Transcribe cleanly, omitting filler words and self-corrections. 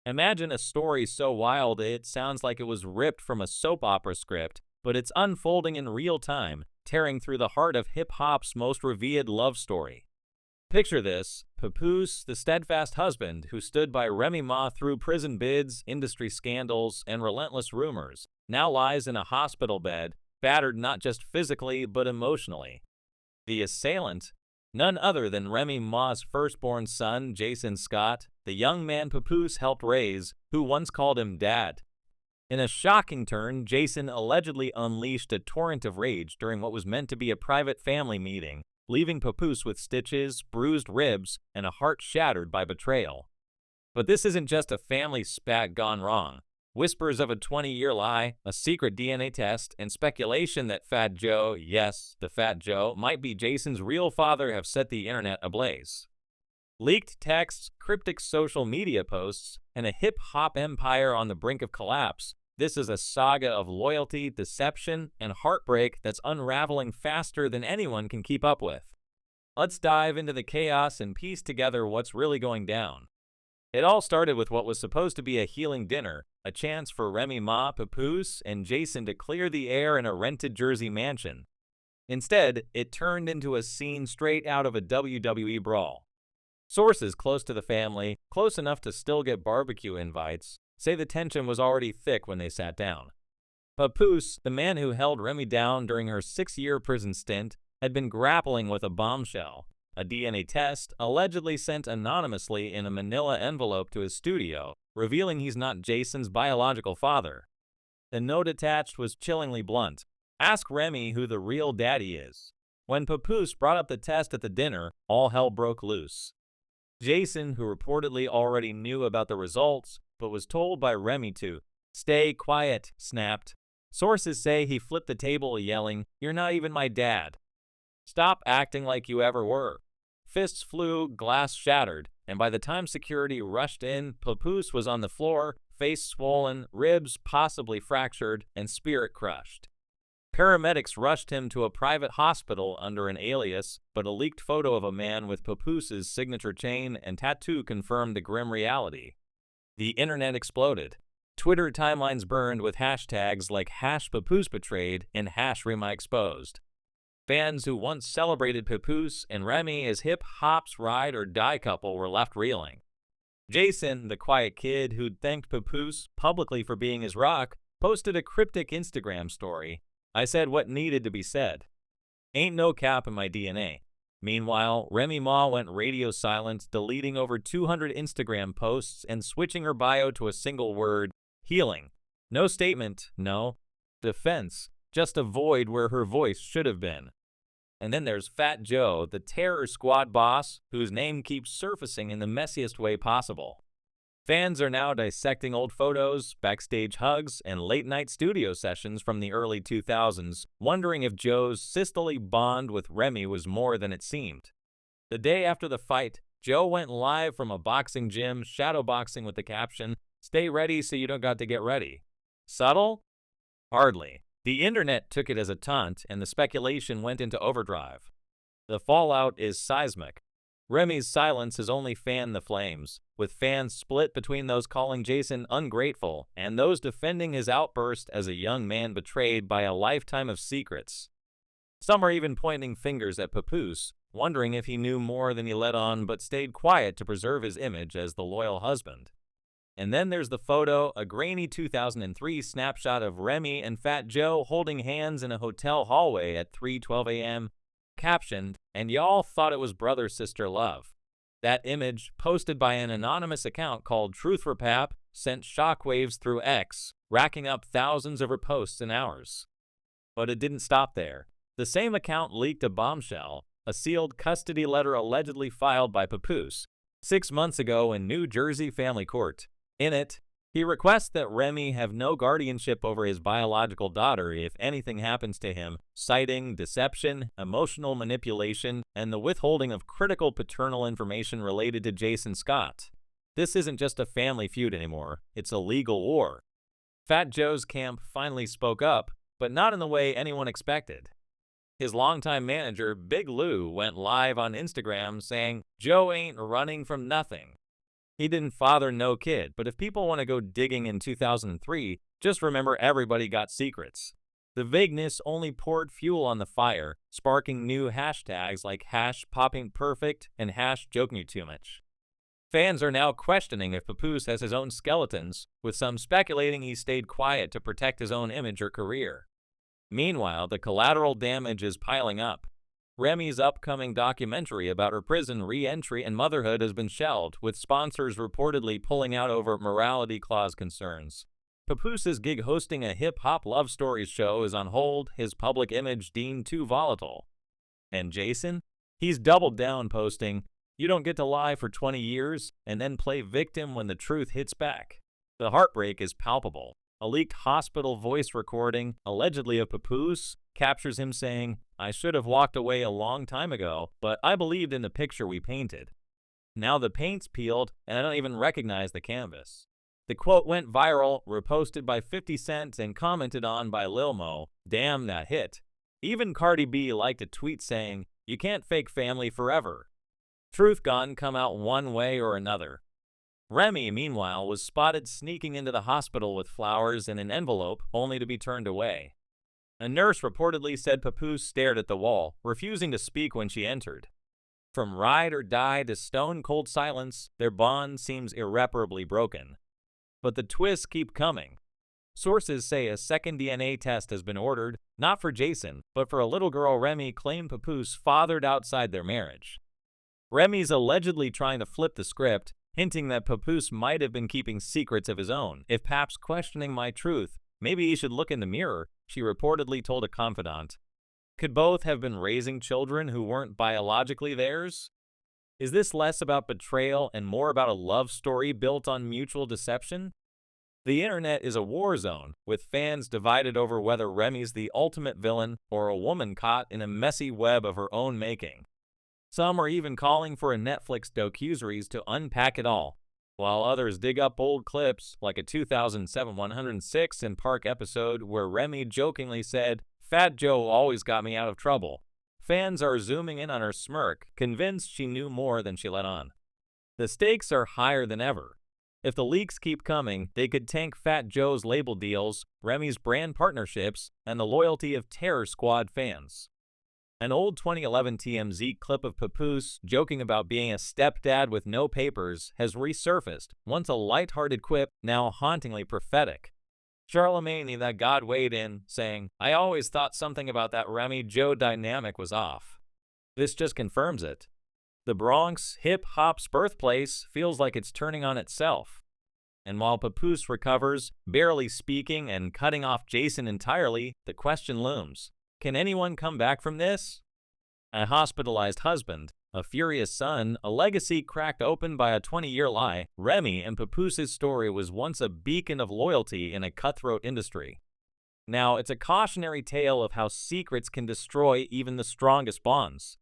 Imagine a story so wild it sounds like it was ripped from a soap opera script, but it's unfolding in real time, tearing through the heart of hip-hop's most revered love story. Picture this: Papoose, the steadfast husband who stood by Remy Ma through prison bids, industry scandals, and relentless rumors, now lies in a hospital bed, battered not just physically but emotionally. The assailant? None other than Remy Ma's firstborn son, Jason Scott, the young man Papoose helped raise, who once called him Dad. In a shocking turn, Jason allegedly unleashed a torrent of rage during what was meant to be a private family meeting, leaving Papoose with stitches, bruised ribs, and a heart shattered by betrayal. But this isn't just a family spat gone wrong. Whispers of a 20-year lie, a secret DNA test, and speculation that Fat Joe, yes, the Fat Joe, might be Jason's real father have set the internet ablaze. Leaked texts, cryptic social media posts, and a hip-hop empire on the brink of collapse. This is a saga of loyalty, deception, and heartbreak that's unraveling faster than anyone can keep up with. Let's dive into the chaos and piece together what's really going down. It all started with what was supposed to be a healing dinner, a chance for Remy Ma, Papoose, and Jason to clear the air in a rented Jersey mansion. Instead, it turned into a scene straight out of a WWE brawl. Sources close to the family, close enough to still get barbecue invites, say the tension was already thick when they sat down. Papoose, the man who held Remy down during her 6-year prison stint, had been grappling with a bombshell. A DNA test, allegedly sent anonymously in a manila envelope to his studio, revealing he's not Jason's biological father. The note attached was chillingly blunt. Ask Remy who the real daddy is. When Papoose brought up the test at the dinner, all hell broke loose. Jason, who reportedly already knew about the results, but was told by Remy to stay quiet, snapped. Sources say he flipped the table yelling, "You're not even my dad. Stop acting like you ever were." Fists flew, glass shattered, and by the time security rushed in, Papoose was on the floor, face swollen, ribs possibly fractured, and spirit crushed. Paramedics rushed him to a private hospital under an alias, but a leaked photo of a man with Papoose's signature chain and tattoo confirmed the grim reality. The internet exploded. Twitter timelines burned with hashtags like #PapooseBetrayed and #RemyExposed. Fans who once celebrated Papoose and Remy as hip-hop's ride-or-die couple were left reeling. Jason, the quiet kid who'd thanked Papoose publicly for being his rock, posted a cryptic Instagram story. "I said what needed to be said. Ain't no cap in my DNA." Meanwhile, Remy Ma went radio silent, deleting over 200 Instagram posts and switching her bio to a single word: healing. No statement, no defense, just a void where her voice should have been. And then there's Fat Joe, the Terror Squad boss, whose name keeps surfacing in the messiest way possible. Fans are now dissecting old photos, backstage hugs, and late-night studio sessions from the early 2000s, wondering if Joe's sisterly bond with Remy was more than it seemed. The day after the fight, Joe went live from a boxing gym, shadowboxing with the caption, "Stay ready so you don't got to get ready." Subtle? Hardly. The internet took it as a taunt, and the speculation went into overdrive. The fallout is seismic. Remy's silence has only fanned the flames, with fans split between those calling Jason ungrateful and those defending his outburst as a young man betrayed by a lifetime of secrets. Some are even pointing fingers at Papoose, wondering if he knew more than he let on but stayed quiet to preserve his image as the loyal husband. And then there's the photo, a grainy 2003 snapshot of Remy and Fat Joe holding hands in a hotel hallway at 3:12 a.m., captioned, "And y'all thought it was brother-sister love." That image, posted by an anonymous account called Truth for Pap, sent shockwaves through X, racking up thousands of reposts in hours. But it didn't stop there. The same account leaked a bombshell, a sealed custody letter allegedly filed by Papoose 6 months ago in New Jersey family court. In it, he requests that Remy have no guardianship over his biological daughter if anything happens to him, citing deception, emotional manipulation, and the withholding of critical paternal information related to Jason Scott. This isn't just a family feud anymore, it's a legal war. Fat Joe's camp finally spoke up, but not in the way anyone expected. His longtime manager, Big Lou, went live on Instagram saying, "Joe ain't running from nothing." He didn't father no kid, but if people want to go digging in 2003, just remember everybody got secrets. The vagueness only poured fuel on the fire, sparking new hashtags like #poppingperfect and #jokingyoutoomuch. Fans are now questioning if Papoose has his own skeletons, with some speculating he stayed quiet to protect his own image or career. Meanwhile, the collateral damage is piling up. Remy's upcoming documentary about her prison re-entry and motherhood has been shelved, with sponsors reportedly pulling out over morality clause concerns. Papoose's gig hosting a hip-hop love stories show is on hold, his public image deemed too volatile. And Jason? He's doubled down, posting, "You don't get to lie for 20 years and then play victim when the truth hits back." The heartbreak is palpable. A leaked hospital voice recording, allegedly of Papoose, captures him saying, "I should have walked away a long time ago, but I believed in the picture we painted. Now the paint's peeled, and I don't even recognize the canvas." The quote went viral, reposted by 50 Cent and commented on by Lil Mo. Damn, that hit. Even Cardi B liked a tweet saying, "You can't fake family forever." Truth gone come out one way or another. Remy, meanwhile, was spotted sneaking into the hospital with flowers in an envelope, only to be turned away. A nurse reportedly said Papoose stared at the wall, refusing to speak when she entered. From ride or die to stone-cold silence, their bond seems irreparably broken. But the twists keep coming. Sources say a second DNA test has been ordered, not for Jason, but for a little girl Remy claimed Papoose fathered outside their marriage. Remy's allegedly trying to flip the script, hinting that Papoose might have been keeping secrets of his own. "If Pap's questioning my truth, maybe he should look in the mirror," she reportedly told a confidant. Could both have been raising children who weren't biologically theirs? Is this less about betrayal and more about a love story built on mutual deception? The internet is a war zone, with fans divided over whether Remy's the ultimate villain or a woman caught in a messy web of her own making. Some are even calling for a Netflix docuseries to unpack it all, while others dig up old clips like a 2007 106 in Park episode where Remy jokingly said, "Fat Joe always got me out of trouble." Fans are zooming in on her smirk, convinced she knew more than she let on. The stakes are higher than ever. If the leaks keep coming, they could tank Fat Joe's label deals, Remy's brand partnerships, and the loyalty of Terror Squad fans. An old 2011 TMZ clip of Papoose joking about being a stepdad with no papers has resurfaced, once a lighthearted quip, now hauntingly prophetic. Charlemagne that God weighed in, saying, "I always thought something about that Remy-Joe dynamic was off." This just confirms it. The Bronx, hip-hop's birthplace, feels like it's turning on itself. And while Papoose recovers, barely speaking and cutting off Jason entirely, the question looms. Can anyone come back from this? A hospitalized husband, a furious son, a legacy cracked open by a 20-year lie, Remy and Papoose's story was once a beacon of loyalty in a cutthroat industry. Now, it's a cautionary tale of how secrets can destroy even the strongest bonds.